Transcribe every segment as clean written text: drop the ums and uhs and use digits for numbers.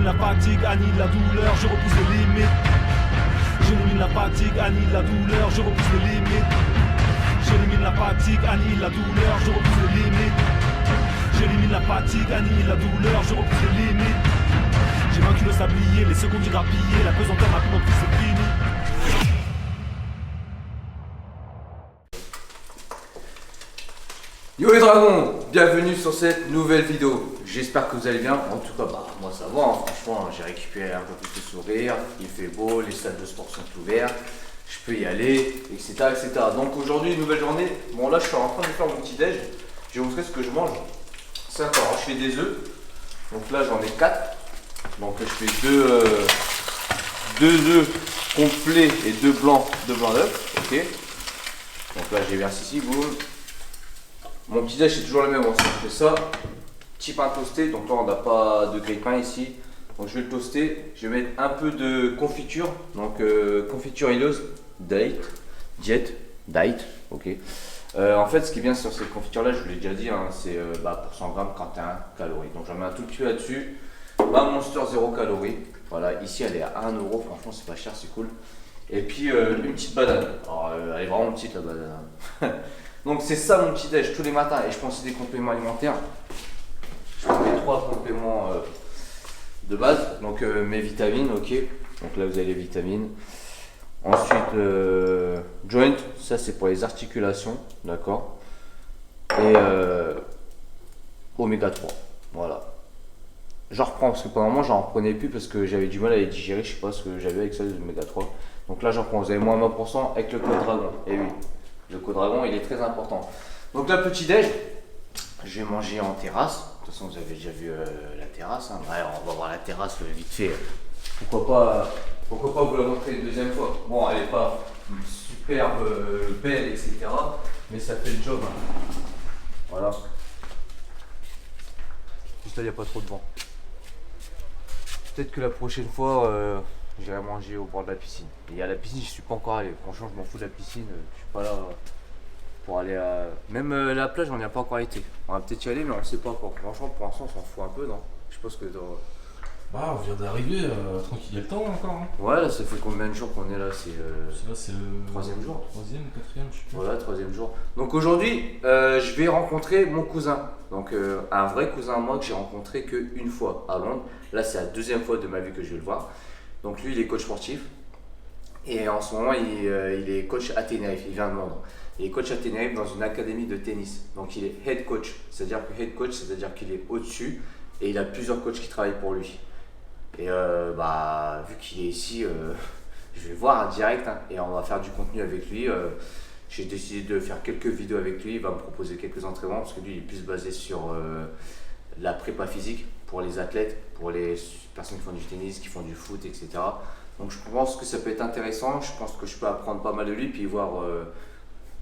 la fatigue, annihile la douleur, je repousse les limites. J'élimine la fatigue, annihile la douleur, je repousse les limites. J'élimine la fatigue, annihile la douleur, je repousse les limites. J'élimine la fatigue, annihile la douleur, je repousse les limites. J'ai vaincu le sablier, les secondes irrapillées, la pesanteur m'a compris, c'est fini. Yo les dragons, bienvenue sur cette nouvelle vidéo. J'espère que vous allez bien. En tout cas, moi ça va, hein. Franchement, j'ai récupéré un peu plus de sourire. Il fait beau, les salles de sport sont ouvertes. Je peux y aller, etc. etc. Donc aujourd'hui, une nouvelle journée. Bon, là, je suis en train de faire mon petit déj. Je vais vous montrer ce que je mange. C'est encore, je fais des œufs. Donc là, j'en ai 4. Donc je fais deux œufs complets et deux blancs d'œufs. Ok. Donc là, j'ai versé ici, boum. Mon petit déj c'est toujours le même, on fait ça, petit pain toasté, donc là on n'a pas de grille pain ici, donc je vais le toaster, je vais mettre un peu de confiture, donc confiture huileuse, diète, ok. En fait ce qui est bien sur cette confiture là, je vous l'ai déjà dit, hein, c'est pour 100 grammes 41 calories, donc j'en mets un tout petit peu là-dessus, ma Monster 0 calories, voilà, ici elle est à 1 euro, franchement c'est pas cher, c'est cool, et puis une petite banane, alors elle est vraiment petite la banane. Donc c'est ça mon petit déj tous les matins et je prends aussi des compléments alimentaires. Je prends mes 3 compléments de base, donc mes vitamines, ok. Donc là vous avez les vitamines. Ensuite joint, ça c'est pour les articulations, d'accord. Et oméga 3, voilà. J'en reprends parce que pendant un moment j'en reprenais plus parce que j'avais du mal à les digérer, je sais pas ce que j'avais avec ça les oméga 3. Donc là j'en prends, vous avez moins 20% avec le code dragon, et oui. Le co-dragon il est très important. Donc là petit déj, je vais manger en terrasse. De toute façon vous avez déjà vu la terrasse. Hein. Ouais, on va voir la terrasse vite fait. Pourquoi pas vous la montrer une deuxième fois. Bon elle n'est pas superbe, belle, etc. Mais ça fait le job. Hein. Voilà. Juste là il n'y a pas trop de vent. Peut-être que la prochaine fois j'irai manger au bord de la piscine. Et à la piscine, je suis pas encore allé. Franchement, je m'en fous de la piscine. Je suis pas là pour aller à. Même la plage, on n'y a pas encore été. On va peut-être y aller, mais on ne sait pas encore. Franchement, pour l'instant, on s'en fout un peu, non? Je pense que. Bah, on vient d'arriver, tranquille, il y a le temps encore. Hein. Ouais, là, ça fait combien de jours qu'on est là? C'est le 3e jour. 3e, 4e, je sais plus. Voilà, 3e jour. Donc aujourd'hui, je vais rencontrer mon cousin. Donc un vrai cousin à moi que j'ai rencontré qu'une fois à Londres. Là, c'est la 2e fois de ma vie que je vais le voir. Donc lui, il est coach sportif. Et en ce moment, il est coach à Tenerife, il vient de Londres. Il est coach à Tenerife dans une académie de tennis. Donc il est head coach, c'est-à-dire que head coach, c'est-à-dire qu'il est au-dessus et il a plusieurs coachs qui travaillent pour lui. Et vu qu'il est ici, je vais le voir en direct hein, et on va faire du contenu avec lui. J'ai décidé de faire quelques vidéos avec lui, il va me proposer quelques entraînements parce que lui il est plus basé sur la prépa physique pour les athlètes, pour les personnes qui font du tennis, qui font du foot, etc. Donc je pense que ça peut être intéressant, je pense que je peux apprendre pas mal de lui puis voir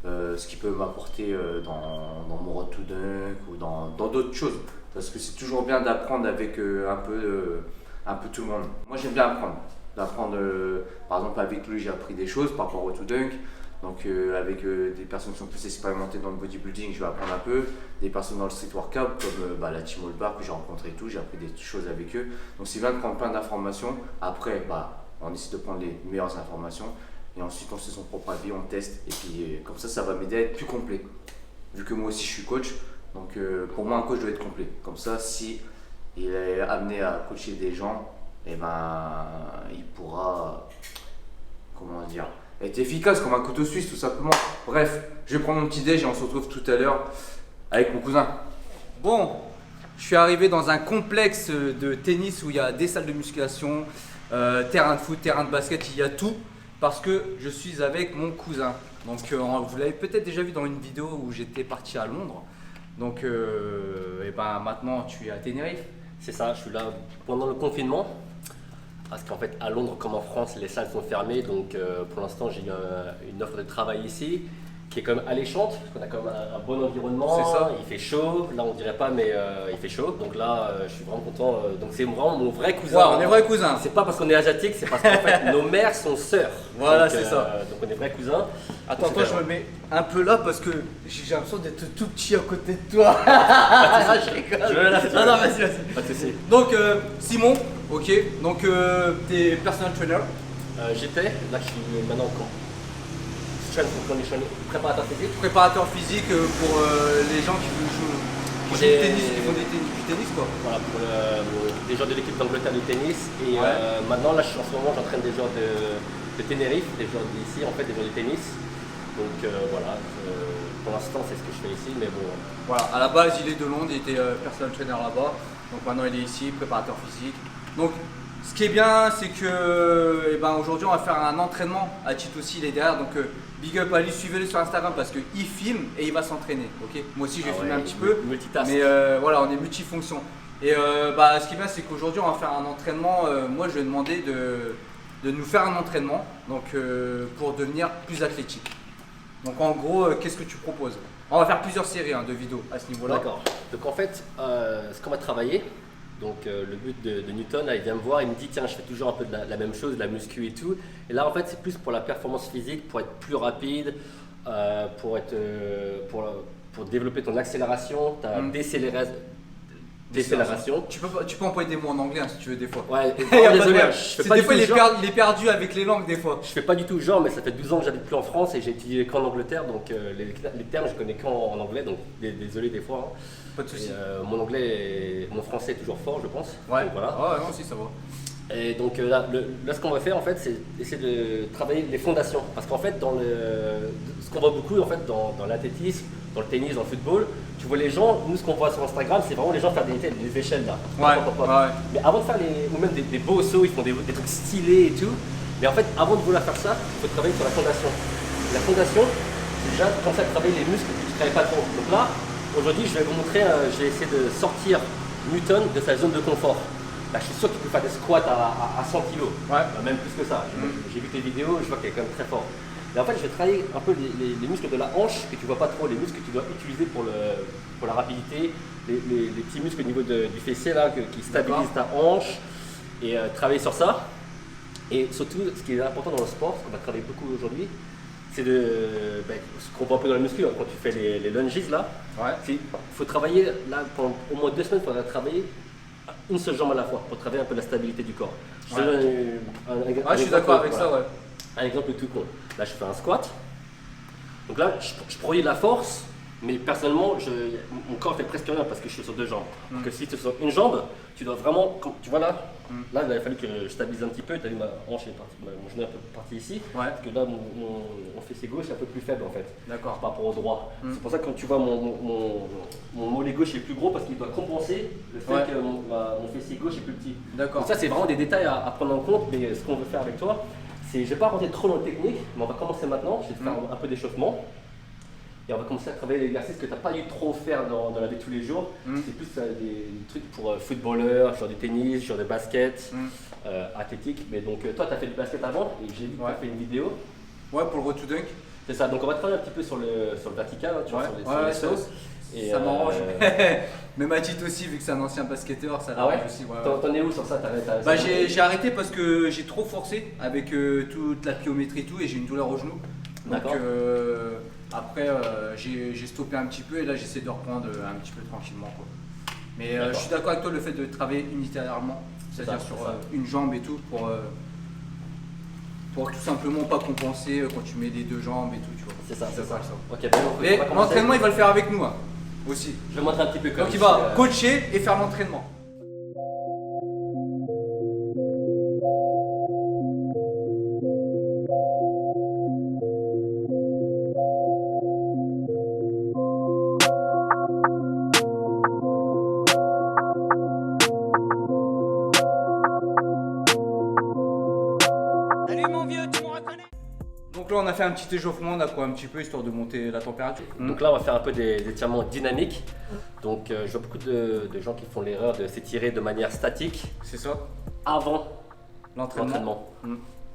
ce qu'il peut m'apporter dans mon road to dunk ou dans d'autres choses. Parce que c'est toujours bien d'apprendre avec un peu tout le monde. Moi j'aime bien d'apprendre par exemple avec lui j'ai appris des choses par rapport au road to dunk. Donc avec des personnes qui sont plus expérimentées dans le bodybuilding, je vais apprendre un peu. Des personnes dans le street workout comme la team All Bar que j'ai rencontré et tout, j'ai appris des choses avec eux. Donc c'est bien de prendre plein d'informations. Après, on essaie de prendre les meilleures informations. Et ensuite on se fait son propre avis, on teste. Et puis comme ça va m'aider à être plus complet. Vu que moi aussi je suis coach, donc pour moi un coach doit être complet. Comme ça, si il est amené à coacher des gens, et il pourra, comment dire, être efficace comme un couteau suisse tout simplement. Bref, je vais prendre mon petit déj et on se retrouve tout à l'heure avec mon cousin. Bon, je suis arrivé dans un complexe de tennis où il y a des salles de musculation, terrain de foot, terrain de basket, il y a tout parce que je suis avec mon cousin. Donc vous l'avez peut-être déjà vu dans une vidéo où j'étais parti à Londres. Donc maintenant tu es à Tenerife. C'est ça, je suis là pendant le confinement. Parce qu'en fait, à Londres comme en France, les salles sont fermées. Donc pour l'instant, j'ai une offre de travail ici qui est quand même alléchante. Parce qu'on a quand même un bon environnement. C'est ça. Il fait chaud. Là, on dirait pas, mais il fait chaud. Donc là, je suis vraiment content. Donc c'est vraiment mon vrai cousin. Ouais, on est vrai cousins. C'est pas parce qu'on est asiatique, c'est parce qu'en fait, nos mères sont sœurs. Voilà, Donc, c'est ça. Donc on est vrais cousins. Attends, Donc, je me mets un peu là parce que j'ai l'impression d'être tout petit à côté de toi. Je Je rigole. Non, vas-y. Pas de soucis. Donc, Simon, Ok, donc t'es personal trainer. J'étais, là je suis maintenant strength and conditioning, préparateur physique. Préparateur physique pour les gens qui jouent du tennis, qui font du tennis quoi. Voilà, pour des joueurs de l'équipe d'Angleterre de tennis. Et Ouais. maintenant, là, en ce moment, j'entraîne des joueurs de Tenerife, des joueurs d'ici, en fait, des joueurs de tennis. Donc voilà, pour l'instant, c'est ce que je fais ici, mais bon. Voilà, à la base il est de Londres, il était personal trainer là-bas. Donc maintenant il est ici, préparateur physique. Donc ce qui est bien, c'est que eh ben, aujourd'hui on va faire un entraînement. Tito aussi il est derrière, donc big up à lui, suivez-le sur Instagram parce qu'il filme et il va s'entraîner. Ok, moi aussi je vais Ah filmer ouais, un petit peu. multitask. Mais voilà, on est multifonction. Et ce qui est bien, c'est qu'aujourd'hui, on va faire un entraînement. Moi, je vais demander de nous faire un entraînement donc, pour devenir plus athlétique. Donc, en gros, qu'est-ce que tu proposes? On va faire plusieurs séries de vidéos à ce niveau-là. D'accord. Donc en fait, ce qu'on va travailler, donc le but de Newton, là, il vient me voir, il me dit tiens, je fais toujours un peu de la même chose, de la muscu et tout. Et là, en fait, c'est plus pour la performance physique, pour être plus rapide, pour développer ton accélération, ta décélération. Tu peux employer des mots en anglais si tu veux, des fois. Ouais, Y a pas de désolé, problème. je fais C'est pas des du fois, tout il genre. est perdu avec les langues, des fois. Je fais pas du tout genre, mais ça fait 12 ans que j'habite plus en France et j'ai étudié qu'en Angleterre, donc les termes je connais qu'en anglais, donc désolé des fois. Hein. Pas de soucis. Mon français est toujours fort, je pense. Ouais, Donc, voilà. ouais, non, si, ça va. Et donc là, ce qu'on va faire en fait, c'est essayer de travailler les fondations. Parce qu'en fait, ce qu'on voit beaucoup en fait dans l'athlétisme, dans le tennis, dans le football, tu vois les gens, nous ce qu'on voit sur Instagram, c'est vraiment les gens faire des échelles là. Ouais, Pop, pop, pop. ouais. Mais avant de faire ou même des beaux sauts, ils font des trucs stylés et tout. Mais en fait, avant de vouloir faire ça, il faut travailler sur la fondation. La fondation, c'est déjà commencer à travailler les muscles que tu ne travailles pas trop. Donc là, aujourd'hui, je vais vous montrer, je vais essayer de sortir Newton de sa zone de confort. Là, je suis sûr qu'il peut faire des squats à 100 kg, Ouais. même plus que ça. J'ai vu tes vidéos, je vois qu'il est quand même très fort. Et en fait, je vais travailler un peu les muscles de la hanche que tu vois pas trop, les muscles que tu dois utiliser pour la rapidité, les petits muscles au niveau du fessier là, qui stabilisent ta hanche, et travailler sur ça. Et surtout, ce qui est important dans le sport, ce qu'on va travailler beaucoup aujourd'hui, c'est ce qu'on voit un peu dans la muscu, hein, quand tu fais les lunges là. Ouais. Il faut travailler, là, pendant au moins 2 semaines, il faudra travailler une seule jambe à la fois pour travailler un peu la stabilité du corps. Je te Ouais. donne un Ouais, je suis exemple, d'accord avec voilà. ça, ouais. Un exemple tout con. Là, je fais un squat. Donc là, je produis de la force, mais personnellement, mon corps fait presque rien parce que je suis sur 2 jambes. Donc que si tu es sur une jambe, tu dois vraiment, tu vois là, là, il a fallu que je stabilise un petit peu. Tu as vu ma hanche est partie, mon genou est un peu parti ici. Ouais. Parce que là, mon fessier gauche est un peu plus faible en fait. D'accord. Par rapport au droit. C'est pour ça que quand tu vois mon mollet gauche est plus gros parce qu'il doit compenser le fait Ouais. que mon fessier gauche est plus petit. D'accord. Donc ça c'est vraiment des détails à prendre en compte, mais ce qu'on veut faire avec toi, c'est, je vais pas rentrer trop dans le technique, mais on va commencer maintenant, je vais te faire un peu d'échauffement. Et on va commencer à travailler l'exercice que tu n'as pas dû trop faire dans la vie de tous les jours. C'est plus des trucs pour footballeurs, genre du tennis, genre de basket, athlétique. Mais donc toi tu as fait du basket avant et j'ai vu que tu as fait une vidéo. Ouais, pour le road to dunk. C'est ça, donc on va travailler un petit peu sur le vertical, hein, tu vois, Ouais. sur les ça, sauts. Et, ça m'arrange. Mais Mathilde aussi, vu que c'est un ancien basketteur, ça Ah ouais, l'arrange aussi. Ouais. T'en es où sur ça? Bah, j'ai arrêté parce que j'ai trop forcé avec toute la pliométrie et tout et j'ai une douleur au genou. Donc D'accord. après j'ai stoppé un petit peu et là j'essaie de reprendre un petit peu tranquillement quoi. Mais D'accord. je suis d'accord avec toi le fait de travailler unitairement, c'est-à-dire ça, sur c'est ça. une jambe et tout pour tout simplement pas compenser quand tu mets les 2 jambes et tout, tu vois. C'est ça, Je suis c'est ça. d'accord avec Ok, ben, on va Et commencer. l'entraînement il va le faire avec nous aussi. Je vais montrer un petit peu comme Donc il va coacher et faire l'entraînement. Donc là on a fait un petit échauffement, on a pris un petit peu histoire de monter la température. Donc là, on va faire un peu des étirements dynamiques. Donc je vois beaucoup de gens qui font l'erreur de s'étirer de manière statique C'est ça, avant l'entraînement. l'entraînement.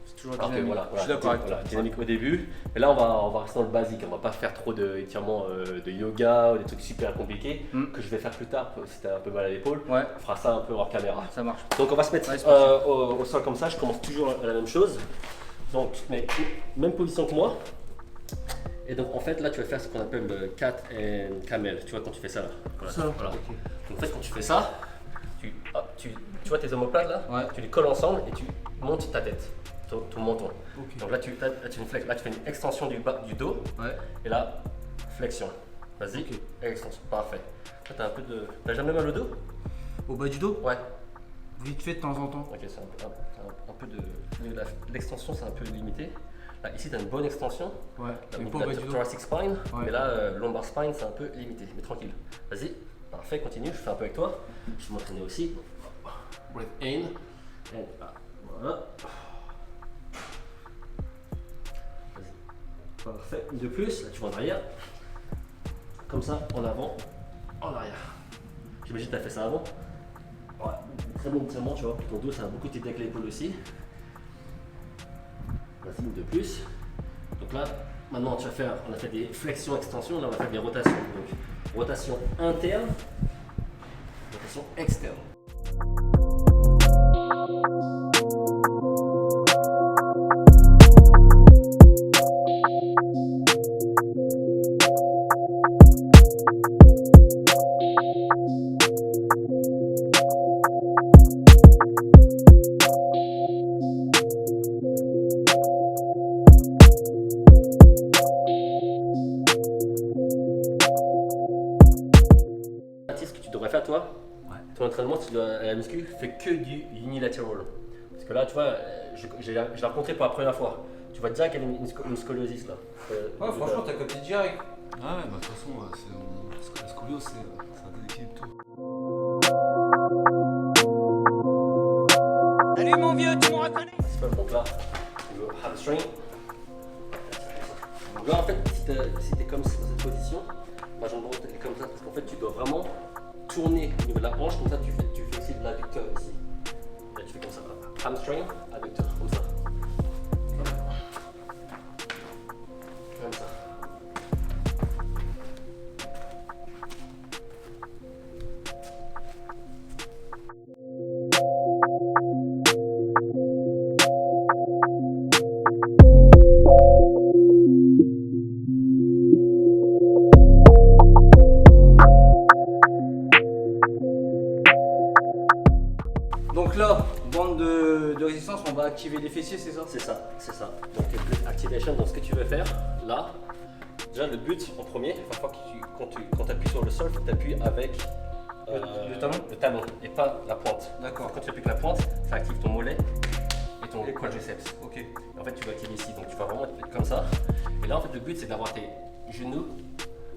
C'est toujours Alors que dynamique. voilà, Je suis d'accord avec toi. voilà, dynamique au début. Mais là, on va rester dans le basique. On va pas faire trop d'étirements de yoga ou des trucs super compliqués que je vais faire plus tard si tu as un peu mal à l'épaule. Ouais, On fera ça un peu hors caméra. ça marche. Donc on va se mettre Ouais, c'est parti. au sol comme ça, je commence toujours à la même chose. Donc mais même position que moi. Et donc en fait là tu vas faire ce qu'on appelle le cat and camel. Tu vois quand tu fais ça là. Voilà. Ça. Voilà. Donc en fait quand tu fais ça, tu tu vois tes omoplates là, Ouais. tu les colles ensemble et tu montes ta tête, ton menton. Ok. Donc là tu fais une extension du dos Ouais. et là, flexion. Vas-y, Ok. extension, parfait. Là, t'as jamais mal au dos? Au bas du dos, Ouais. vite fait de temps en temps. Ok, c'est un peu de. L'extension, c'est un peu limité. Là, ici, tu as une bonne extension. Ouais. Là, Mais donc, pas au la bas du dos. thoracic spine, Ouais. mais là, lumbar spine, c'est un peu limité. Mais tranquille. Vas-y, parfait, continue. Je fais un peu avec toi. Je vais m'entraîner aussi. Breath in. And out. Voilà. Vas-y. Parfait. Une de plus. Là, tu vas en arrière. Comme ça, en avant, en arrière. J'imagine que tu as fait ça avant. Ouais, très bon entraînement, tu vois. Ton dos, ça a beaucoup t'aider avec l'épaule aussi. Vas-y, une de plus. Donc là, maintenant, tu vas faire, on a fait des flexions, extensions, là, on va faire des rotations. Donc, rotation interne, rotation externe. Ce que tu devrais faire, toi, ton entraînement, tu dois, à la muscu, fais que du unilateral. Parce que là, tu vois, je l'ai rencontré pour la première fois. Tu vois direct qu'il y a une scoliosis là. Ouais, franchement, t'as capté direct. Ah ouais, bah de toute façon, la scoliose, c'est un déséquilibre tout. Salut mon vieux, tu me reconnais? Donc là, tu veux hamstring. Donc là, en fait, si t'es comme dans cette position, ma jambe droite elle est comme ça, parce qu'en fait, tu dois vraiment tourner au niveau de la hanche, comme ça, tu fais aussi de l'adducteur ici. Là, tu fais comme ça, hamstring, adducteur, comme ça. Comme ça. Donc là, bande de résistance, on va activer les fessiers, c'est ça? C'est ça, c'est ça. Donc plus activation, donc ce que tu veux faire, là, déjà le but en premier, parfois quand tu appuies sur le sol, tu appuies avec Le talon? le talon et pas la pointe. D'accord. Quand tu appuies avec la pointe, ça active ton mollet et ton Et quadriceps. Ok. Et en fait, tu vas activer ici, donc tu vas vraiment être comme ça. Et là, en fait, le but c'est d'avoir tes genoux.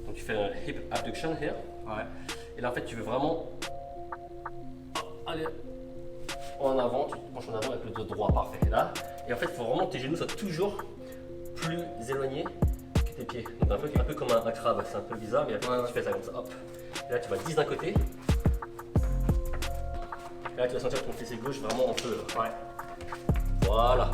Donc tu fais un hip abduction here. Ouais. Et là, en fait, tu veux vraiment aller en avant, tu te penches en avant avec le dos droit, parfait. Et là, et en fait, il faut vraiment que tes genoux soient toujours plus éloignés que tes pieds. Donc un peu comme un crabe, c'est un peu bizarre, mais Ouais. tu fais ça comme ça, hop. Et là, tu vas 10 d'un côté. Et là, tu vas sentir ton fessier gauche vraiment en feu. Là. Ouais. Voilà.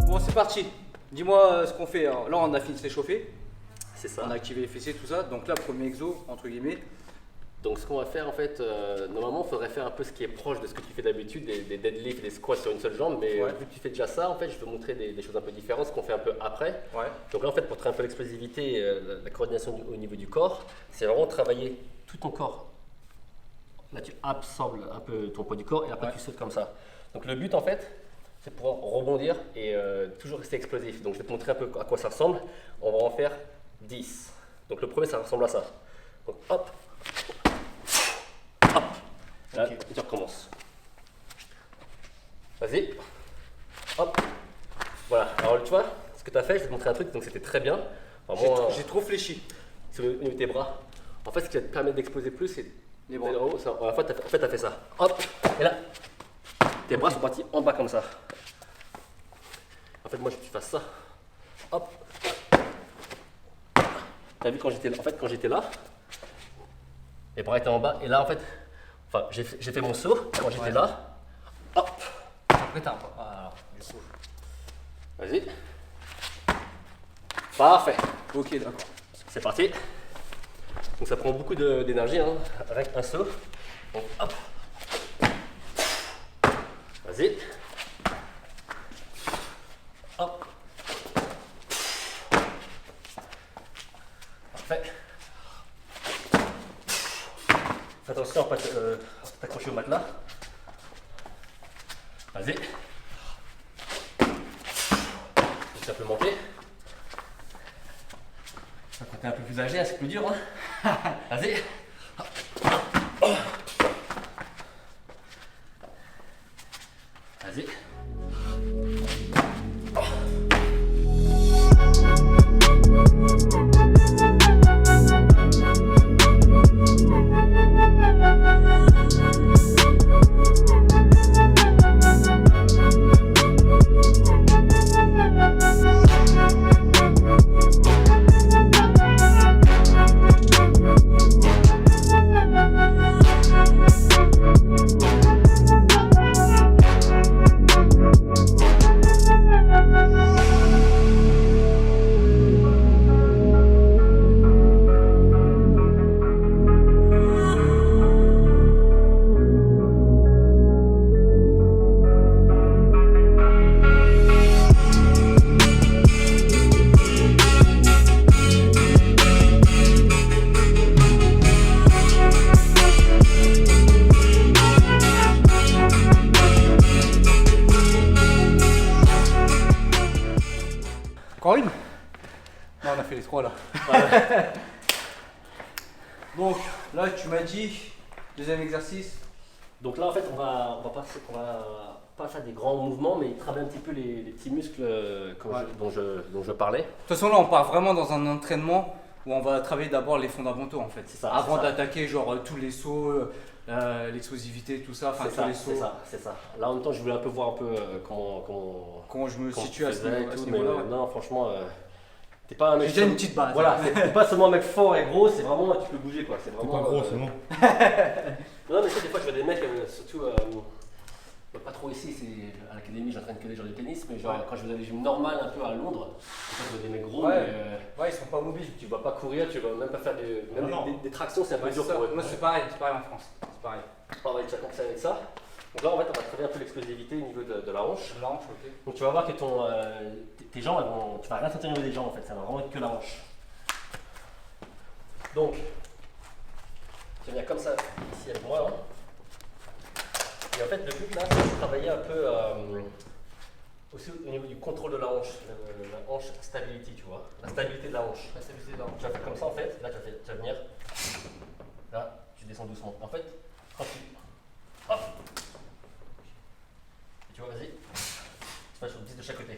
Bon, c'est parti. Dis-moi ce qu'on fait. Alors, là, on a fini de s'échauffer. C'est ça. On a activé les fessiers, tout ça. Donc là, premier exo, entre guillemets. Donc ce qu'on va faire en fait, normalement il faudrait faire un peu ce qui est proche de ce que tu fais d'habitude, des deadlifts et des squats sur une seule jambe, mais Ouais. vu que tu fais déjà ça, en fait je vais montrer des choses un peu différentes, ce qu'on fait un peu après. Ouais. Donc là en fait pour travailler un peu l'explosivité, la coordination au niveau du corps, c'est vraiment travailler tout ton corps. Là tu absorbes un peu ton poids du corps et après Ouais. tu sautes comme ça. Donc le but en fait, c'est de pouvoir rebondir et toujours rester explosif. Donc je vais te montrer un peu à quoi ça ressemble. On va en faire 10. Donc le premier ça ressemble à ça. Donc hop. Hop. Là, Ok. tu recommences. Vas-y. Hop. Voilà. Alors, tu vois, ce que tu as fait, je vais te montrer un truc, donc c'était très bien. Vraiment, J'ai trop fléchi. c'est au niveau de tes bras. En fait, ce qui va te permettre d'exploser plus, c'est Les bras. en haut. En fait, tu as fait ça. Hop. Et là, tes bras sont partis en bas comme ça. En fait, moi, je vais que tu fasses ça. Hop. T'as vu quand j'étais là, les bras étaient en bas. Et là, en fait, j'ai fait mon saut quand j'étais Ouais. là. Hop. Après, t'as un peu. Alors, du coup. Vas-y. Parfait. Ok, d'accord. C'est parti. Donc ça prend beaucoup d'énergie, hein, avec un saut. Donc hop. Vas-y. Hop. attention à t'accrocher au matelas. Vas-y. Ça peut monter. Quand t'es un peu plus âgé, c'est plus dur. Hein. Vas-y. Vas-y. Encore une? Non, on a fait les 3 là. Donc là, tu m'as dit, deuxième exercice. Donc là, en fait, on va passer à des grands mouvements, mais travailler un petit peu les petits muscles dont je parlais. De toute façon, là, on part vraiment dans un entraînement où on va travailler d'abord les fondamentaux en fait. C'est ça, avant c'est ça. d'attaquer genre tous les sauts, l'explosivité, tout ça, enfin tous les sauts. C'est ça. Là, en même temps, je voulais un peu voir un peu comment Comment je me comment situe à ce tu faisais et niveau- à ce tout, mais niveau-là. non, franchement, t'es pas un mec. J'ai déjà une petite base. Voilà, t'es pas seulement un mec fort et gros, c'est vraiment tu peux bouger quoi. C'est T'es vraiment. pas gros, c'est bon. Non, mais tu sais, des fois, je vois des mecs, surtout. Pas trop ici, c'est à l'académie, j'entraîne que des gens de tennis, mais genre Ouais. quand je vais dans des gyms normales un peu à Londres, je vois des mecs gros, Ouais. mais Ouais, ils sont pas mobiles. tu vas pas courir, tu vas même pas faire même Non. des tractions, c'est un peu Ouais, dur c'est ça. pour eux. Moi, c'est pareil en France. C'est pareil. On va déjà commencer avec ça. Donc là, en fait, on va travailler un peu l'explosivité au niveau de la hanche. La hanche, ok. Donc tu vas voir que tes jambes, tu vas rien sentir au niveau des jambes en fait, ça va vraiment être que la hanche. Donc, tu viens comme ça ici avec moi là. Et en fait, le but là, c'est de travailler un peu aussi au niveau du contrôle de la hanche, la hanche stability, tu vois, la stabilité de la hanche. La stabilité de la hanche. Tu vas faire comme ça en fait, là tu vas venir, là tu descends doucement. En fait, quand tu. Hop! Et tu vois, vas-y, tu vas sur 10 de chaque côté.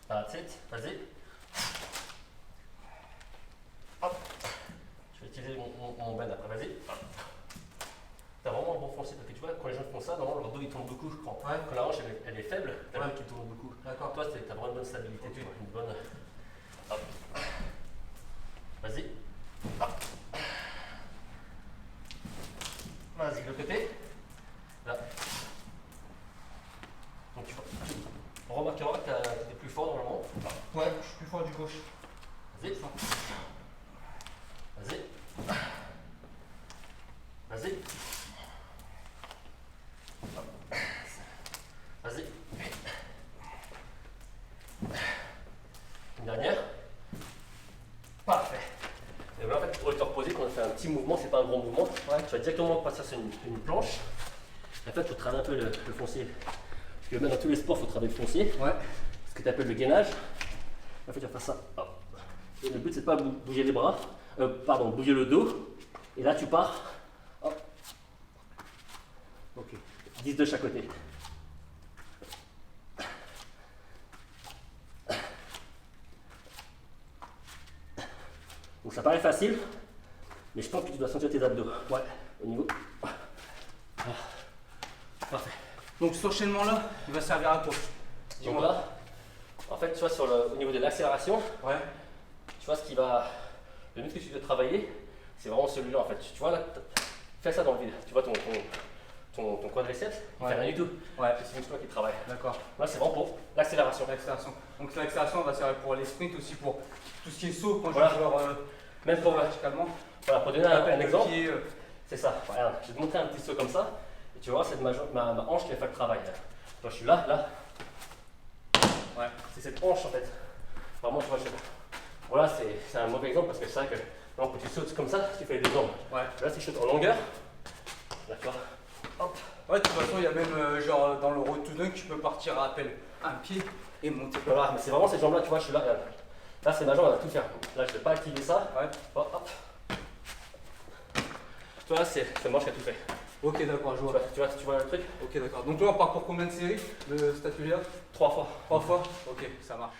That's it, vas-y. Hop! Je vais utiliser mon bend après, vas-y. T'as vraiment un bon foncier parce que tu vois, quand les gens font ça, normalement leur dos il tourne beaucoup, je crois. Ouais. Quand la hanche elle est faible, t'as Ouais. le dos qui tourne beaucoup. D'accord. Toi, t'as vraiment une bonne stabilité, tu vois, une bonne. Hop. Vas-y. Hop. Vas-y, le côté. Là. Donc tu remarqueras que t'es plus fort normalement. Ouais, je suis plus fort du gauche. Vas-y. Vas-y. Vas-y. Vas-y. Une dernière. Parfait. Et voilà, en fait, pour te reposer, quand on fait un petit mouvement, c'est pas un gros mouvement. Ouais. Tu vas directement passer sur une planche. Et en fait, il faut travailler un peu le foncier. Parce que même dans tous les sports, il faut travailler le foncier. Ouais. Ce que tu appelles le gainage. En fait, tu vas faire ça. Hop. Et le but, c'est de pas bouger les bras. Bouger le dos. Et là, tu pars. Hop. Ok. 10 de chaque côté. Donc ça paraît facile, mais je pense que tu dois sentir tes abdos. Ouais. Au niveau. Ah. Parfait. Donc cet enchaînement là, il va servir à quoi? Donc là, en fait, tu vois, au niveau de l'accélération, Ouais. tu vois ce qui va. Le muscle que tu dois travailler, c'est vraiment celui-là en fait. Tu vois là, fais ça dans le vide. Tu vois ton quadriceps, il Ouais. fait rien du tout. Ouais. C'est ce muscle-là qui travaille. D'accord. Là, c'est vraiment pour l'accélération. L'accélération. Donc l'accélération va servir pour les sprints aussi, pour tout ce qui est saut quand Voilà. je joue Même pour, verticalement. voilà, pour donner un exemple, Pied, c'est ça. Regarde, je vais te montrer un petit saut comme ça. Et tu vois, c'est ma hanche qui va faire le travail. Toi, je suis là. Ouais. C'est cette hanche en fait. Vraiment, tu vois, Voilà, c'est un mauvais exemple parce que c'est vrai que non, quand tu sautes comme ça, tu fais les deux jambes. Ouais. Là, si je saute en longueur, d'accord. Hop. Ouais, de toute façon, il y a même genre dans le road to dunk, tu peux partir à appel un pied et monter. Voilà, mais c'est vraiment ces jambes-là, tu vois, je suis là, regarde. Là, c'est ma jambe, elle va tout faire. Là, je ne vais pas activer ça. Ouais. Hop, hop. Tu vois, c'est manche qui a tout fait. Ok, d'accord, je vois. Tu vois le truc? Ok, d'accord. Donc là, on part pour combien de séries de cet atelier-là? 3 fois. 3 fois? Ok, ça marche.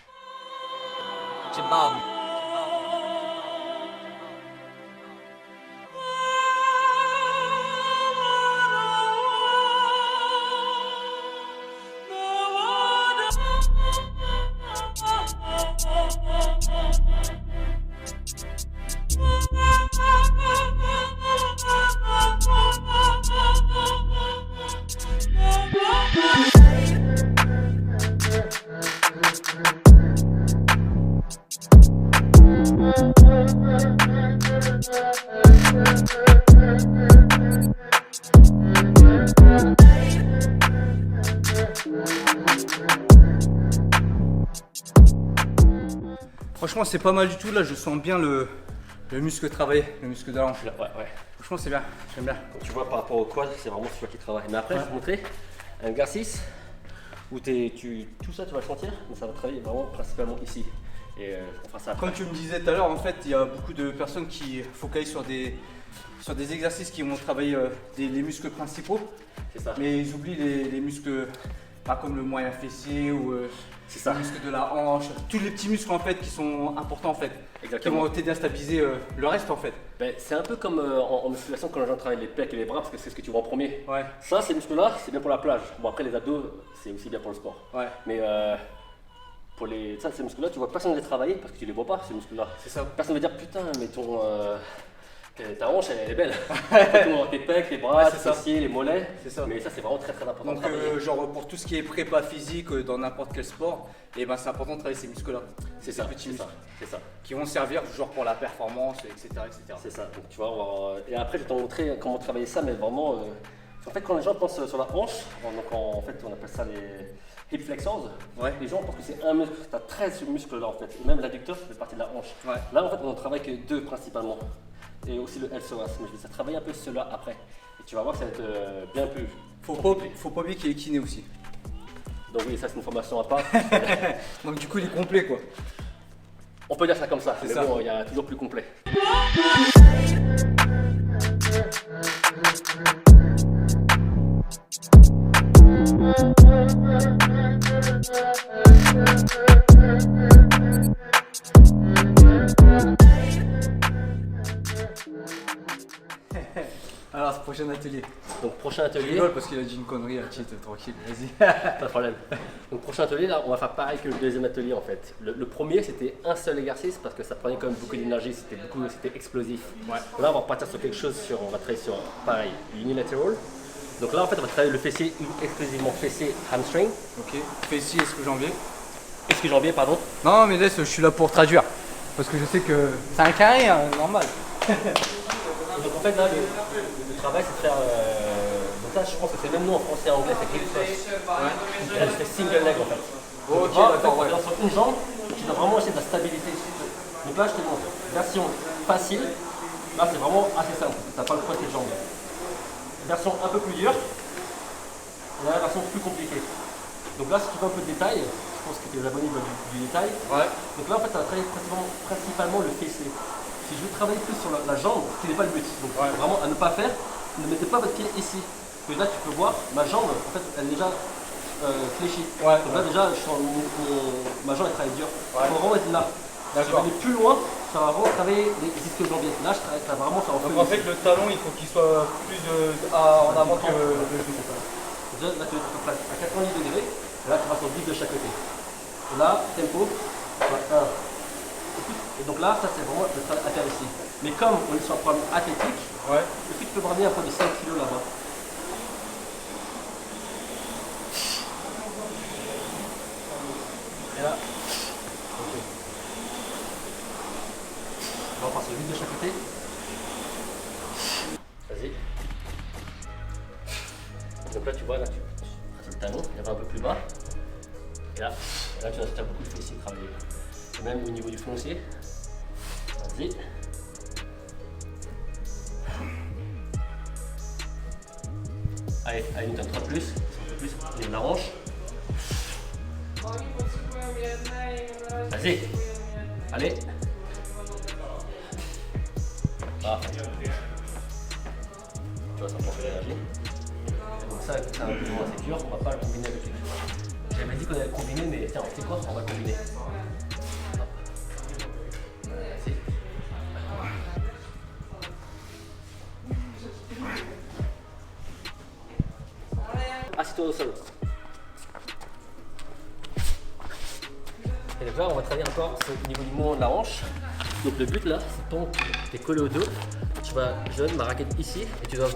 Franchement, c'est pas mal du tout. Là, je sens bien le muscle travailler, le muscle de la hanche. Ouais, ouais. Franchement, c'est bien. J'aime bien. Quand tu vois par rapport au quad, c'est vraiment celui qui travaille. Mais après, je vais te montrer un exercice où tout ça, tu vas le sentir, mais ça va travailler vraiment principalement ici. Et on fera ça après. Comme tu me disais tout à l'heure, en fait, il y a beaucoup de personnes qui focalisent sur des exercices qui vont travailler les muscles principaux, C'est ça. mais ils oublient les muscles, pas comme le moyen fessier ou C'est ça. les muscles de la hanche, tous les petits muscles en fait qui sont importants en fait, qui Exactement. vont t'aider à stabiliser le reste en fait. Ben, c'est un peu comme en musculation quand les gens travaillent les pecs et les bras parce que c'est ce que tu vois en premier. Ouais, Ça, ces muscles-là, c'est bien pour la plage. Bon, après, les abdos, c'est aussi bien pour le sport. ouais, Mais pour ces muscles-là, tu vois personne les travailler parce que tu les vois pas, ces muscles-là. c'est ça. Personne ne va dire putain, mais ta hanche, elle est belle. Tout, tes pecs, les bras, Ouais, tes c'est ça. fessiers, les mollets. C'est ça. Mais ça, c'est vraiment très très important de Donc travailler. genre pour tout ce qui est prépa physique dans n'importe quel sport, et ben c'est important de travailler ces muscles-là. C'est ces ça, petits c'est muscles ça, c'est ça. qui vont servir genre pour la performance, etc. C'est ça. Donc tu vois, et après, je vais te montrer comment travailler ça, mais vraiment. En fait, quand les gens pensent sur la hanche, donc en fait, on appelle ça les hip flexors. Ouais. Les gens pensent que c'est un muscle. Tu as 13 muscles là en fait. Et même l'adducteur, ça fait partie de la hanche. Ouais. Là, en fait, on ne travaille que 2 principalement. Et aussi le LCOAS. Mais je vais ça travailler un peu cela après. Et tu vas voir que ça va être bien plus. Faut pas oublier qu'il est kiné aussi. Donc oui, ça c'est une formation à part. Donc du coup il est complet quoi. On peut dire ça comme ça, C'est mais ça. bon, il y a toujours plus complet. Alors ce prochain atelier. Donc prochain Je atelier, rigole parce qu'il a dit une connerie à titre tranquille, vas-y. pas de problème. Donc prochain atelier, là, on va faire pareil que le deuxième atelier en fait. Le premier, c'était un seul exercice parce que ça prenait quand même beaucoup d'énergie, c'était explosif. Ouais. Là, on va repartir sur quelque chose, on va travailler sur pareil, unilateral. Donc là, en fait, on va travailler le fessier, exclusivement fessier hamstring. Ok. Fessier, est-ce que janvier? Excuse-janvier, pardon. Non mais laisse, je suis là pour traduire. Parce que je sais que c'est un carré, hein, normal. Donc en fait, là, le travail, c'est de faire. Donc là, je pense que c'est même nous en français et en anglais, c'est hip thrust. Et là, je fais single leg en fait. Ok, Donc, là, d'accord, en ouais. fait, sur une jambe, tu dois vraiment essayer de la stabilité. Donc là, je te montre. Version facile. Là, c'est vraiment assez simple. Tu n'as pas le poids de tes jambes. Version un peu plus dure. Et là, la version plus compliquée. Donc là, si tu veux un peu de détail, je pense que tes abonnés veulent du détail. Ouais. Donc là, en fait, ça va travailler principalement le fessier. Si je veux travailler plus sur la jambe, ce qui n'est pas le but. Donc vraiment à ne pas faire, ne mettez pas votre pied ici. Parce que là, tu peux voir, ma jambe, en fait, elle est déjà fléchie. Ouais. Donc là, déjà, ma jambe, elle travaille dur. Il faut vraiment être là. Si je vais D'accord. aller plus loin, ça va vraiment travailler les ischio-jambiers. Là, ça va vraiment faire en Donc feu en fait ici. le talon il faut qu'il soit plus en avant que le genou. Donc là, tu es à peu près à 90 degrés. Et là, tu vas sur 10 de chaque côté. Et là, tempo, 1. Et donc là, ça c'est vraiment le travail à faire ici. Mais comme on est sur un problème athlétique, Ouais. est-ce que tu peux me ramener un poids de 5 kg là-bas? Et là, ok. On va passer 8 de chaque côté. Vas-y. Donc là, tu vois, là, tu passes le talon, il va un peu plus bas. Et là tu as beaucoup de fessiers travailler. Et même au niveau du foncier, Vas-y. Allez, allez, une tonne plus. Un peu plus. Allez, la hanche. Vas-y. Allez. Parfait. Tu vois, ça prend de l'énergie. Donc ça, c'est un peu moins sécure, on va pas le combiner avec lui. J'avais dit qu'on allait le combiner, mais tiens, c'est quoi? On va le combiner. Vas-y. Assis-toi au sol. Et donc là, on va travailler encore au niveau du mouvement de la hanche. Donc le but là, c'est tant que tu es collé au dos, tu vas, je donne ma raquette ici et tu dois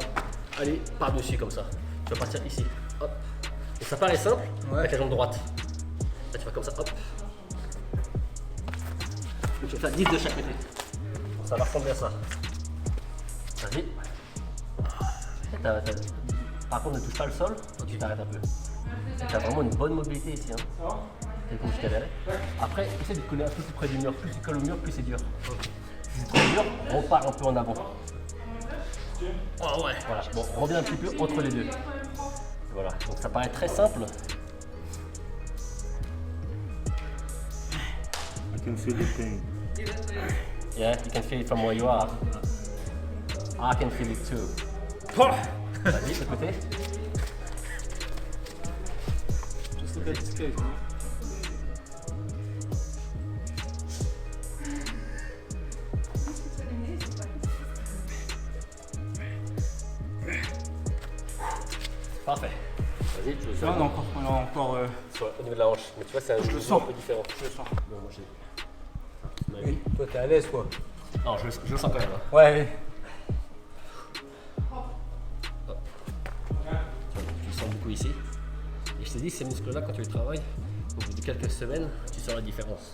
aller par-dessus comme ça. Tu vas partir ici, hop. Et ça paraît simple avec la jambe droite. Là tu vas comme ça, hop. Donc tu vas faire 10 de chaque côté. Ça va ressembler à ça. Vas-y. Par contre, ne touche pas le sol, donc tu t'arrêtes un peu. Tu as vraiment une bonne mobilité ici. Hein. Comme je t'avais. Après, essaie de coller un peu plus près du mur. Plus tu colles au mur, plus c'est dur. Si c'est trop dur, on repart un peu en avant. Oh ouais. Voilà. Bon, on revient un petit peu entre les deux. Voilà. Donc ça paraît très simple. I can feel the pain. Yeah, you can feel it from where you are. I can feel it too. Vas-y, de l'autre côté. Just look at this cake, hein. Parfait. Vas-y, tu le Là, sens. on est encore Au niveau de la hanche. Mais tu vois, c'est un le sens. un peu différent. je le sens. Bon, moi j'ai. Oui, toi t'es à l'aise quoi. Non, je le sens quand même. Hein. Ouais. Tu le sens beaucoup ici. Et je t'ai dit, ces muscles-là, quand tu les travailles, au bout de quelques semaines, tu sens la différence.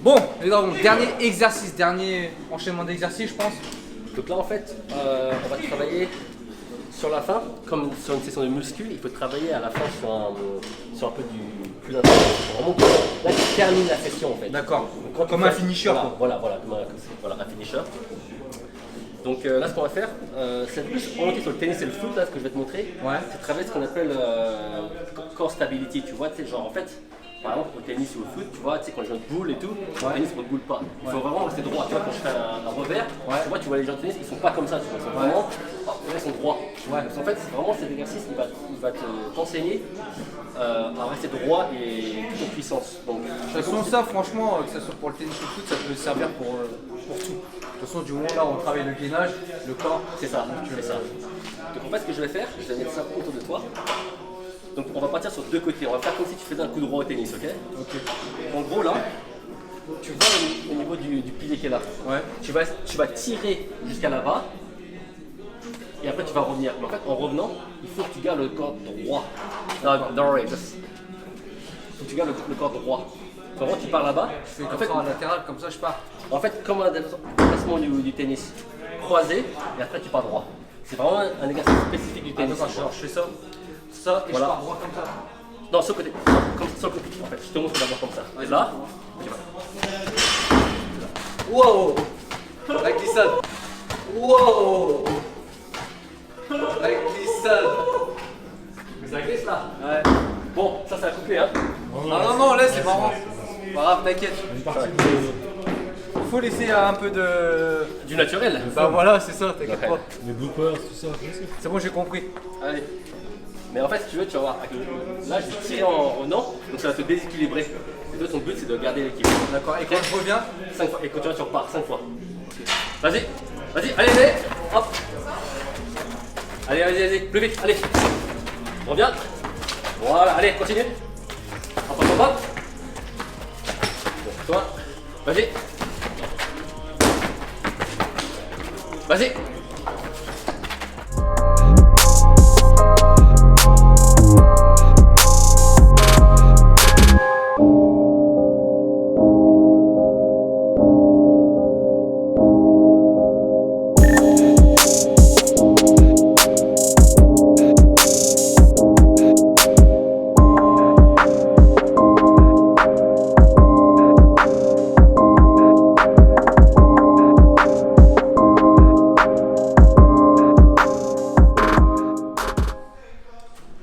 Bon, les gars, dernier exercice, dernier enchaînement d'exercices, je pense. Donc là, en fait, on va travailler sur la fin, comme sur une session de muscu, il faut travailler à la fin sur un peu du plus intense. Vraiment, là, tu termines la session en fait. D'accord. Donc, quand tu Comme un fais- finisher, Voilà, quoi. voilà, un finisher. Donc là, ce qu'on va faire, c'est plus orienté sur le tennis et le foot, là, ce que je vais te montrer. Ouais. C'est travailler ce qu'on appelle core stability, tu vois, tu sais, genre en fait, par exemple au tennis ou au foot, tu vois, tu sais, quand les gens boule et tout, au tennis on ne boule pas. Il faut vraiment rester droit, tu vois, quand je fais un revers, tu vois les gens de tennis, ils sont pas comme ça, tu vois, ils sont vraiment, là, ils sont droits. Donc en fait, c'est vraiment cet exercice qui va t'enseigner à rester droit et tout en puissance. Donc, De toute façon, ça, franchement, que ce soit pour le tennis ou le foot, ça peut servir pour tout. De toute façon, du moment là où on travaille le gainage, le corps, c'est ça, tu fais ça. Donc en fait, ce que je vais faire, je vais mettre ça autour de toi. Donc on va partir sur deux côtés, on va faire comme si tu faisais un coup droit au tennis, ok? En gros là, tu vas au niveau du pilier qui est là. Ouais. Tu vas tirer jusqu'à là-bas et après tu vas revenir. Mais en fait en revenant, il faut que tu gardes le corps droit. Non, right, just. Il faut que tu gardes le corps droit. Vraiment tu pars là-bas. Je fais En comme fait, ça en latéral, comme ça je pars. en fait comme un déplacement du tennis. Croisé et après tu pars droit. C'est vraiment un exercice spécifique du tennis. Attends, je fais ça, ça et Voilà. je pars droit comme ça. Non, sur le côté. Non, comme sur le côté. En fait, je te montre d'abord comme ça. Et là, tu vas. Wow. La glissade. Wow. La glissade. Mais ça glisse là. Ouais. Bon, ça c'est à couper hein. Non, laisse, c'est marrant. Pas grave, t'inquiète. Faut laisser un peu de. Du naturel. Bah voilà, c'est ça, t'inquiète Ouais. pas. Les bloopers, tout ça. C'est bon, j'ai compris. Allez. Mais en fait, si tu veux, tu vas voir. Là, je vais tirer en revenant, donc ça va te déséquilibrer. Et toi, ton but, c'est de garder l'équilibre. D'accord, et quand je reviens, 5 fois. Et quand tu vas, tu repars 5 fois. Vas-y, vas-y, allez, hop. Allez, vas-y, plus vite, allez. Reviens. Voilà, allez, continue. Hop, hop, hop, hop. Bon, toi, vas-y. Vas-y.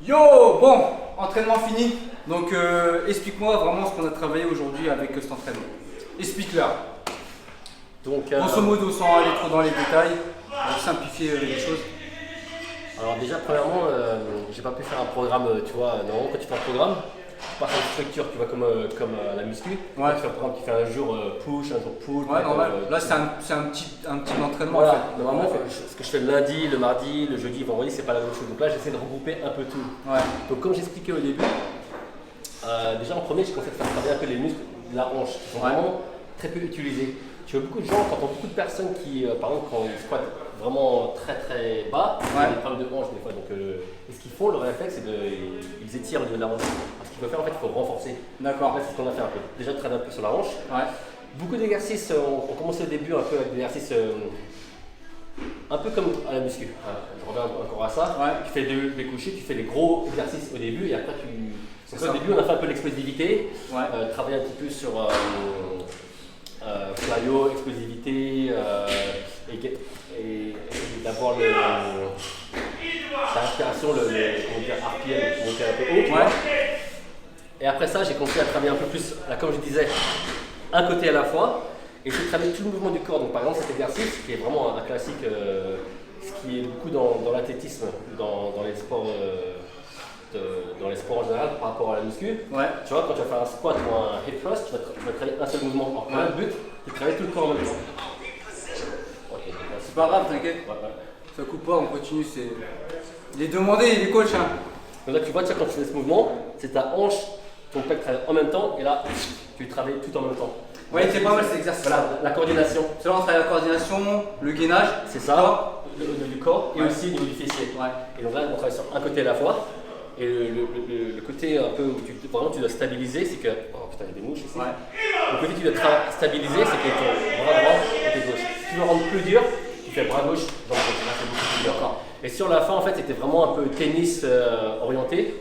yo, bon, entraînement fini. Donc explique-moi vraiment ce qu'on a travaillé aujourd'hui avec cet entraînement. Explique-leur. Donc, Grosso modo, sans aller trop dans les détails, pour simplifier les choses. alors déjà, premièrement, j'ai pas pu faire un programme, tu vois, normalement quand tu fais un programme, tu pars sur une structure, tu vois, comme la muscu. Ouais. Tu fais un programme qui fait un jour push, un jour pull. Ouais, normal. Là, c'est un petit entraînement Voilà, en fait. normalement, ce que je fais le lundi, le mardi, le jeudi, le vendredi, c'est pas la même chose. Donc là, j'essaie de regrouper un peu tout. Ouais. Donc comme j'expliquais au début, déjà en premier, je conseille de faire travailler un peu les muscles de la hanche, qui sont Ouais. vraiment très peu utilisés. Tu vois beaucoup de gens, t'entends beaucoup de personnes qui, par exemple, quand ils squattent vraiment très très bas, ils ont des problèmes de hanche des fois. Donc, et ce qu'ils font, le réflexe, c'est ils étirent au niveau de la hanche. Ce qu'il faut faire, en fait, il faut renforcer. D'accord. En fait, c'est ce qu'on a fait un peu. Déjà, de travailler un peu sur la hanche. Ouais. Beaucoup d'exercices, on commençait au début un peu avec des exercices un peu comme à la muscu. Je reviens encore à ça. Ouais. Tu fais des couchés, tu fais les gros exercices au début et après tu. C'est Donc, ça. au début, on a fait un peu l'explosivité, Ouais. travailler un petit peu sur plyo, explosivité et d'avoir la respiration, comment dire, RPM, monter un peu haut. Tu Ouais. vois. Et après ça, j'ai commencé à travailler un peu plus, là, comme je disais, un côté à la fois. Et j'ai travaillé tout le mouvement du corps. Donc par exemple cet exercice, qui est vraiment un classique, ce qui est beaucoup dans l'athlétisme, dans les sports en général par rapport à la muscu. Ouais. Tu vois, quand tu vas faire un squat ou un hip thrust, tu vas travailler un seul mouvement. Alors, Ouais. le but, c'est de travailler tout le corps en même temps. Ok, donc là, C'est pas grave, t'inquiète. ouais, ouais. Ça coupe pas, on continue. Il est demandé, il est coach. Hein. Donc là, tu vois, quand tu fais ce mouvement, c'est ta hanche, ton pec travaille en même temps, et là, tu travailles tout en même temps. Ouais, c'est pas mal cet exercice. Voilà, la coordination, C'est là on travaille la coordination, le gainage. c'est ça, Corps. du corps et Ouais. aussi au niveau du fessier. Ouais. Et donc là, on travaille sur un côté à la fois. Et le côté un peu où vraiment tu dois stabiliser, c'est que. Oh putain, il y a des mouches ici. Ouais. Le côté que tu dois stabiliser, c'est que ton bras droit et tes gauche. Si tu veux rendre plus dur, tu fais bras gauche, jambe gauche. Là, c'est beaucoup plus dur. Et sur la fin, en fait, c'était vraiment un peu tennis orienté.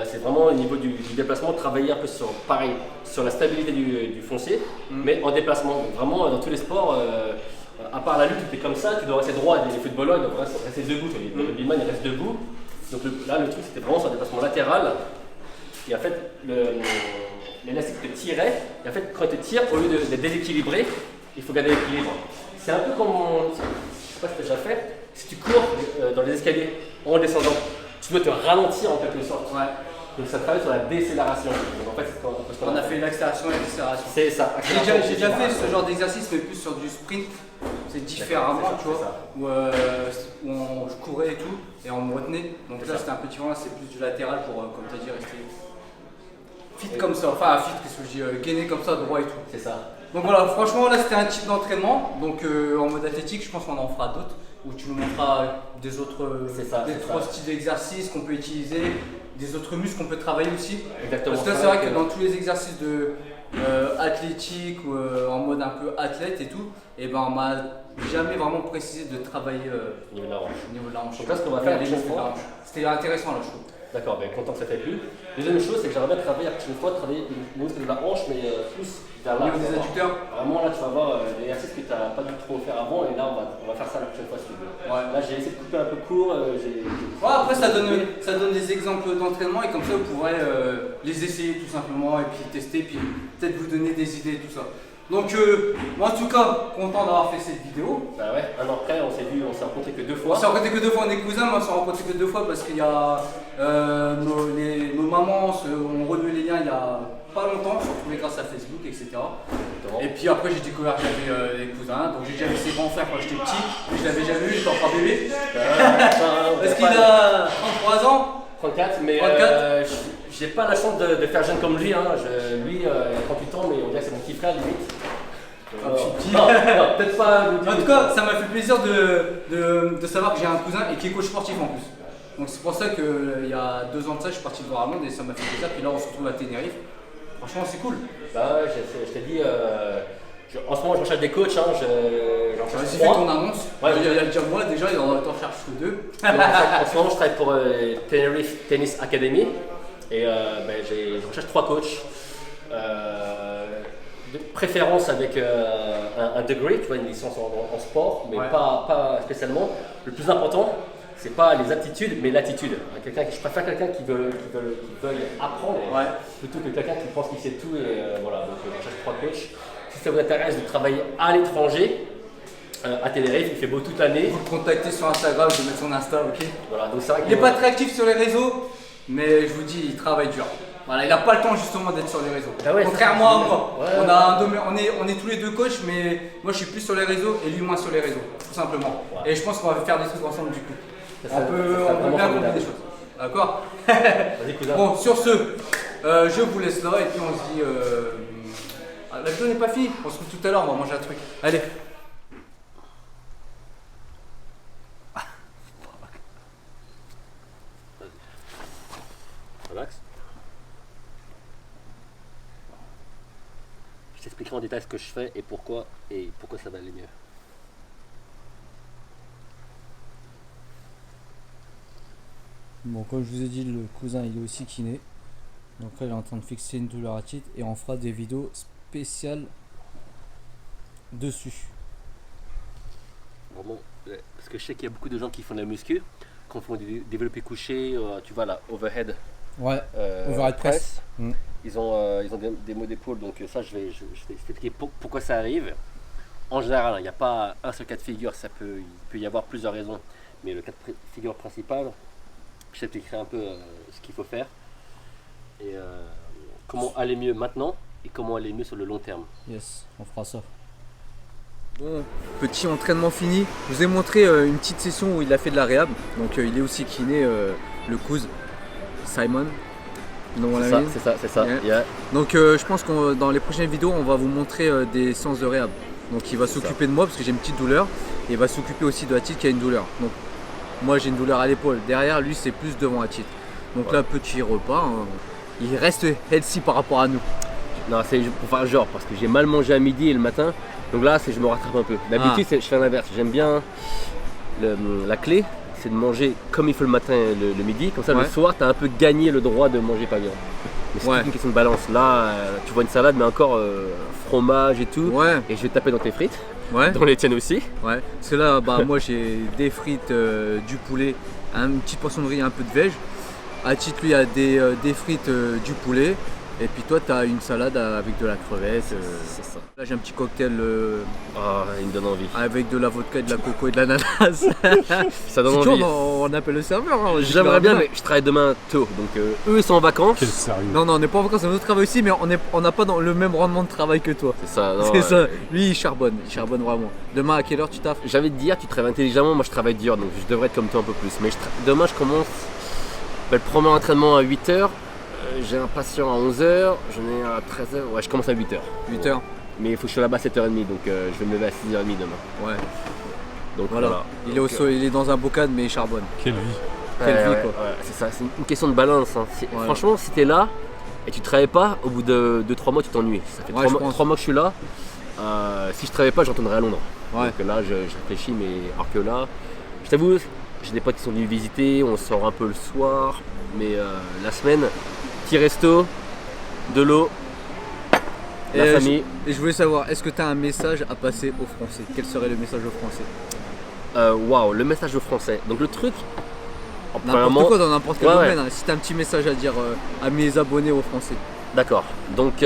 C'est vraiment au niveau du déplacement, travailler un peu sur, pareil, sur la stabilité du foncier, mais en déplacement. Donc vraiment, dans tous les sports, à part la lutte, tu es comme ça, tu dois rester droit. Les footballeurs, ils doivent rester debout. Le rugbyman, il reste debout. Donc là, le truc, c'était vraiment sur un déplacement latéral. Et en fait, l'élastique te tirait. Et en fait, quand il te tire, au lieu d'être déséquilibré, il faut garder l'équilibre. C'est un peu comme, je sais pas si tu as déjà fait, si tu cours dans les escaliers en descendant, tu dois te ralentir en quelque sorte. Ouais. Donc ça travaille sur la décélération. Donc en fait, c'est ce qu'on On a fait l'accélération et l'accélération. C'est ça. J'ai déjà fait ce genre d'exercice, mais plus sur du sprint. C'est différemment, D'accord, tu vois. c'est ça. Où je courais et tout, et on me retenait. Donc C'est là, ça. c'était un peu différent, c'est plus du latéral pour, comme tu as dit, rester fit comme ça. Enfin, fit, qu'est-ce que je dis, gainé comme ça, droit et tout. C'est ça. Donc voilà, franchement, là, c'était un type d'entraînement. Donc en mode athlétique, je pense qu'on en fera d'autres, où tu nous montreras des autres, C'est ça, des c'est trois ça. styles d'exercices qu'on peut utiliser, des autres muscles qu'on peut travailler aussi. Exactement. Parce que là, c'est vrai que dans tous les exercices de athlétique ou en mode un peu athlète et tout, et ben on m'a jamais vraiment précisé de travailler Au niveau de la hanche. au niveau de la hanche. Donc là, ce qu'on va faire, les la muscles de prochaine la fois, hanche. C'était intéressant là, je trouve. D'accord, ben content que ça t'ait plu. Deuxième chose, c'est que j'aimerais bien travailler la prochaine fois, travailler le muscle de la hanche, mais plus vers Au là. niveau des tu vas voir. adducteurs. Vraiment là, tu vas voir l'exercice que tu n'as pas du tout trop fait avant, et là, on va faire ça la prochaine fois si tu veux. Ouais. Là, j'ai essayé de couper un peu court. Ouais, après ça donne des exemples d'entraînement et comme ça vous pourrez les essayer tout simplement et puis tester, puis peut-être vous donner des idées tout ça. Donc moi en tout cas content d'avoir fait cette vidéo. Bah ouais, un an après, on s'est rencontrés que 2 On fois. s'est rencontrés que 2 fois, on est cousins, mais on s'est rencontrés que 2 fois parce qu'il y a nos mamans ont renoué les liens il y a pas longtemps, on s'est retrouvés grâce à Facebook, etc. Et puis après j'ai découvert que j'avais les cousins, donc j'ai déjà vu ses grands frères quand j'étais petit, mais je l'avais jamais vu, j'étais encore bébé. Parce qu'il a 33 ans. 34, mais 34. j'ai pas la chance de faire jeune comme lui. Hein. Lui, il a 38 ans, mais on dirait que c'est mon petit frère limite. Petit. Non, peut-être pas. En tout cas, ça m'a fait plaisir de savoir que j'ai un cousin et qui est coach sportif en plus. Donc c'est pour ça qu'il y a 2 ans de ça, je suis parti le voir à Londres et ça m'a fait plaisir. Puis là, on se retrouve à Tenerife. Franchement, c'est cool. Bah ouais, je t'ai dit, en ce moment je recherche des coachs, hein, j'en cherche Vas-y, fais 3. ton annonce. Ouais, il y a déjà moi déjà, il en recherche que 2. Donc, en ce moment je travaille pour Tenerife Tennis Academy et je recherche 3 coachs. De préférence avec un degree, tu vois, une licence en sport, mais Ouais. pas spécialement. Le plus important, c'est pas les aptitudes, mais l'attitude. Je préfère quelqu'un qui veuille apprendre Ouais. plutôt que quelqu'un qui pense qu'il sait tout. Et voilà, donc je cherche 3 coachs. Si ça vous intéresse de travailler à l'étranger, à Tenerife, il fait beau toute l'année. Vous le contactez sur Instagram, je vais mettre son Insta, ok. Voilà, donc c'est vrai Il que n'est pas très actif sur les réseaux, mais je vous dis, il travaille dur. Voilà, il n'a pas le temps justement d'être sur les réseaux. Ah ouais, Contrairement à moi. Ouais. On est tous les 2 coachs, mais moi je suis plus sur les réseaux et lui moins sur les réseaux, tout simplement. Ouais. Et je pense qu'on va faire des trucs ensemble du coup. Ça On serait peut vraiment bien combiner formidable. des choses. D'accord. Vas-y, cousin. Bon, sur ce, je vous laisse là et puis on se dit. La vidéo n'est pas finie, on se retrouve tout à l'heure, on va manger un truc. Allez. Relax. Je t'expliquerai en détail ce que je fais et pourquoi ça va aller mieux. Bon, comme je vous ai dit, le cousin il est aussi kiné. Donc là il est en train de fixer une douleur à titre et on fera des vidéos spéciales dessus. Vraiment, parce que je sais qu'il y a beaucoup de gens qui font de la muscu, qui font du développé couché, tu vois là, overhead. Ouais, overhead press. Ils ont des mots d'épaule, donc ça je vais expliquer pourquoi ça arrive. En général, il n'y a pas un seul cas de figure, il peut y avoir plusieurs raisons, mais le cas de figure principal, je t'expliquerai un peu ce qu'il faut faire et comment aller mieux maintenant et comment aller mieux sur le long terme. Yes, on fera ça. Bon, petit entraînement fini. Je vous ai montré une petite session où il a fait de la réhab. Donc il est aussi kiné, le cousin Simon. Non, C'est ça. Yeah. Yeah. Donc je pense que dans les prochaines vidéos, on va vous montrer des séances de réhab. Donc il va s'occuper de moi parce que j'ai une petite douleur. Et il va s'occuper aussi de Atit qui a une douleur. Donc moi j'ai une douleur à l'épaule. Derrière lui c'est plus devant Atit. Donc là petit repas. Hein. Il reste healthy par rapport à nous. Non, c'est pour faire genre parce que j'ai mal mangé à midi et le matin. Donc là, je me rattrape un peu. D'habitude, je fais l'inverse. J'aime bien la clé, c'est de manger comme il faut le matin et le midi. Comme ça, Ouais. le soir, tu as un peu gagné le droit de manger pas bien. Mais c'est toute une question de balance. Là, tu vois une salade, mais encore fromage et tout. Ouais, Et je vais taper dans tes frites, ouais, dans les tiennes aussi. ouais. Parce que là, bah, moi j'ai des frites, du poulet, une petite poisson de riz, un peu de veg. Atit lui a des frites, du poulet. Et puis toi, tu as une salade avec de la crevette. C'est ça. Là, j'ai un petit cocktail Il me donne envie. avec de la vodka, et de la coco et de l'ananas. Ça donne Si tu envie. veux, on appelle le serveur. Hein. J'aimerais bien, mais je travaille demain tôt. Donc eux, ils sont en vacances. Quel sérieux. Non, on n'est pas en vacances, c'est notre travail aussi, mais on n'a pas le même rendement de travail que toi. C'est ça. non, C'est ça. Lui, il charbonne vraiment. Demain, à quelle heure tu taffes? J'avais dit hier, tu travailles intelligemment, moi je travaille dur, donc je devrais être comme toi un peu plus. Mais demain, je commence le premier entraînement à 8h. J'ai un patient à 11h, j'en ai un à 13h. Ouais, je commence à 8h. 8h. Mais il faut que je sois là-bas à 7h30, donc je vais me lever à 6h30 demain. Ouais. Donc Voilà. Il est au sol, il est dans un bocal, mais il charbonne. Quelle vie. Quelle vie, ouais, quoi. ouais, c'est ça, c'est une question de balance. Hein. Ouais. Franchement, si t'es là et tu travailles pas, au bout de 3 mois, tu t'ennuies. Ça fait Ouais, 3 mois que je suis là. Si je travaillais pas, j'entendrais à Londres. Ouais. Donc là, je réfléchis, mais alors que là, je t'avoue, j'ai des potes qui sont venus visiter, on sort un peu le soir. mais la semaine, petit resto, de l'eau, la famille. Et je voulais savoir, est-ce que tu as un message à passer aux Français? Quel serait le message aux Français? Waouh, le message aux Français. Donc le truc, N'importe quoi dans n'importe quel Ouais, domaine, hein. Si tu as un petit message à dire à mes abonnés aux Français. D'accord. Donc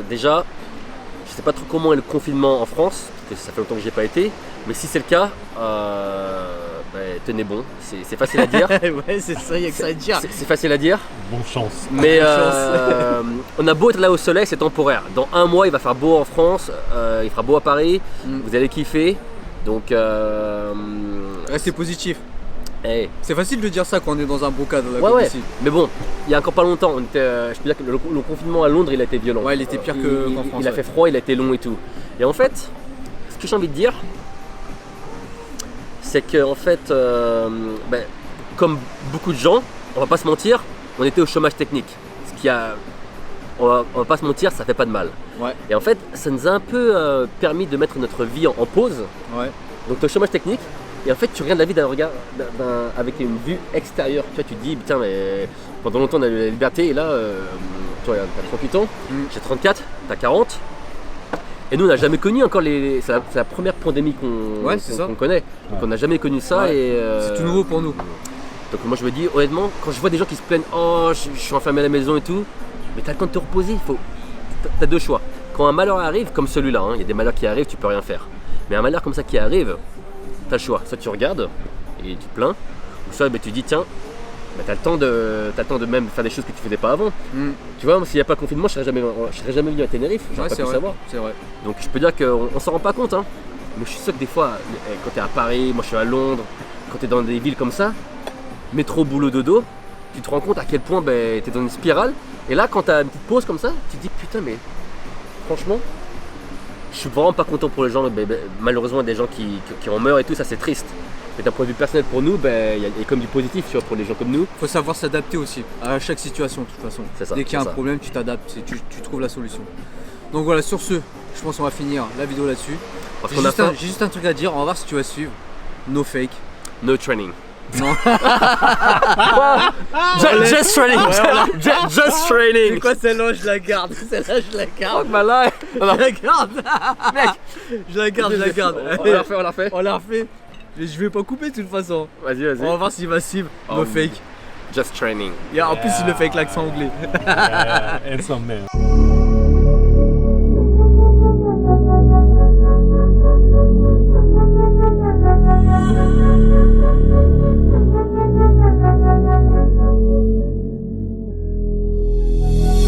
déjà, je sais pas trop comment est le confinement en France, parce que ça fait longtemps que j'y ai pas été, mais si c'est le cas, tenez bon, c'est facile à dire. Ouais, c'est ça, il y a que ça à dire. C'est facile à dire, Bonne chance. mais on a beau être là au soleil, c'est temporaire. Dans un mois, il va faire beau en France, il fera beau à Paris, vous allez kiffer. Donc, Restez positif. hey. C'est facile de dire ça quand on est dans un beau cadre là, Ouais, comme ouais. ici. Mais bon, il y a encore pas longtemps, je peux dire que le confinement à Londres, il a été violent. Ouais, il était pire qu'en France. Il a fait froid, il a été long et tout. Et en fait, ce que j'ai envie de dire, c'est que en fait, comme beaucoup de gens, on va pas se mentir, on était au chômage technique. Ce qui a, on va pas se mentir, ça fait pas de mal. Ouais. Et en fait, ça nous a un peu permis de mettre notre vie en pause. Ouais. Donc tu es au chômage technique. Et en fait, tu regardes la vie d'un regard avec une vue extérieure. Tu vois, tu te dis, putain, mais pendant longtemps on a eu la liberté et là, tu regardes, t'as 38 ans, j'ai 34, t'as 40. Et nous, on n'a jamais connu encore c'est la première pandémie qu'on connaît. Donc on n'a jamais connu ça. Ouais. Et C'est tout nouveau pour nous. donc moi je me dis, honnêtement, quand je vois des gens qui se plaignent, oh, je suis enfermé à la maison et tout, mais t'as le temps de te reposer. T'as deux choix. Quand un malheur arrive, comme celui-là, il y a des malheurs qui arrivent, tu peux rien faire. Mais un malheur comme ça qui arrive, t'as le choix. Soit tu regardes et tu te plains, ou soit tu dis tiens, t'as le temps de même faire des choses que tu faisais pas avant. Tu vois, s'il n'y a pas de confinement, je serais jamais venu à Tenerife, j'aurais pas pu savoir. C'est vrai. Donc je peux dire qu'on s'en rend pas compte, hein. Mais je suis sûr que des fois, quand t'es à Paris, moi je suis à Londres, quand t'es dans des villes comme ça, métro, boulot, dodo, tu te rends compte à quel point t'es dans une spirale. Et là, quand t'as une petite pause comme ça, tu te dis putain, mais franchement, je suis vraiment pas content pour les gens. Malheureusement, des gens qui en meurent et tout, ça c'est triste. Mais d'un point de vue personnel pour nous, il y a comme du positif, tu vois, pour les gens comme nous. Faut savoir s'adapter aussi à chaque situation de toute façon. C'est ça, Dès qu'il y a un c'est ça. problème, tu t'adaptes, tu trouves la solution. Donc voilà, sur ce, je pense qu'on va finir la vidéo là-dessus. Parce J'ai qu'on a juste, faim. j'ai juste un truc à dire, on va voir si tu vas suivre. No fake. No training. Non. Just training. Just training. C'est quoi celle-là? Je la garde. Celle-là, je la garde. My life. Je la garde. Mec, je la garde. On l'a refait. On l'a refait. Mais je vais pas couper de toute façon. Vas-y. On va voir s'il va suivre. No fake. Just training. En plus, il le fait avec l'accent anglais. And some man.